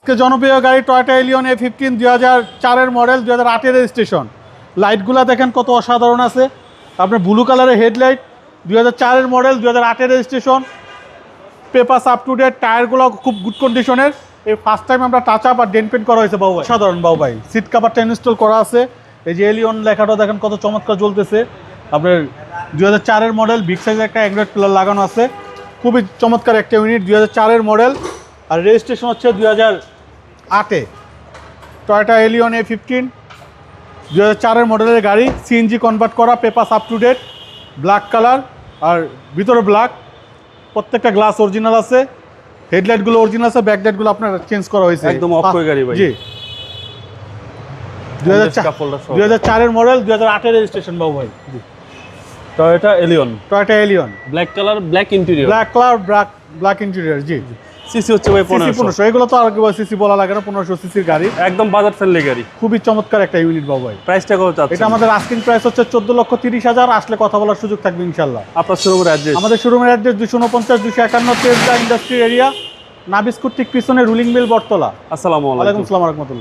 আজকে জনপ্রিয় গাড়ি Toyota Allion A15 2004 model 2008 registration. লাইটগুলো দেখেন কত অসাধারণ আছে। আপনার ব্লু কালারের headlight, 2004 model 2008 registration, papers up to date, টায়ারগুলো খুব গুড কন্ডিশনের। এই ফার্স্ট টাইম আমরা টাচ আপ আর ডেন্ট পেন্ট করা হয়েছে বাবু ভাই। সাধারণ বাবু ভাই, সিট কাভারটা ইনস্টল করা আছে। এই যে এলিয়ন লেখাটা দেখেন কত চমৎকার জ্বলতেছে। আপনার 2004 মডেল, বিগ সাইজের একটা অ্যান্ড্রয়েড পিলার লাগানো আছে। খুবই চমৎকার একটা ইউনিট, 2004 মডেল আর রেজিস্ট্রেশন হচ্ছে 2008-এ। টয়োটা এলিয়ন A15 2004 মডেলের গাড়ি, সিএনজি কনভার্ট করা, papers up to date, black colour আর ভিতরে ব্ল্যাক। প্রত্যেকটা গ্লাস অরিজিনাল আছে, হেডলাইটগুলো অরিজিনাল আছে, ব্যাকলাইটগুলো আপনার চেঞ্জ করা হয়েছে। একদম অক্ষয় গাড়ি ভাই। জি, 2004 মডেল 2008 রেজিস্ট্রেশন বাবু ভাই। Toyota Allion, Toyota Allion black colour, black interior, black colour, black interior. জি, সিসি হচ্ছে ভাই 1500। এগুলো তো আর কি সিসি বলা লাগে না, 1500 সিসির গাড়ি। একদম বাজার ফ্রেন্ডলি গাড়ি, খুবই চমৎকার একটা ইউনিট বাবু ভাই। প্রাইসটা কত চাচ্ছেন? এটা আমাদের আস্কিং প্রাইস হচ্ছে 14,30,000। আসলে কথা বলার সুযোগ থাকবে ইনশাল্লাহ। আপনার শোরুমের অ্যাড্রেস? আমাদের শোরুমের অ্যাড্রেস 249-251 তেজগাঁ ইন্ডাস্ট্রি এরিয়া, নাবিস্কুট ঠিক পিছনে রুলিং মিল, বটতলা। আসসালামু আলাইকুম। ওয়ালাইকুম আসসালাম ওয়া রাহমাতুল্লাহ।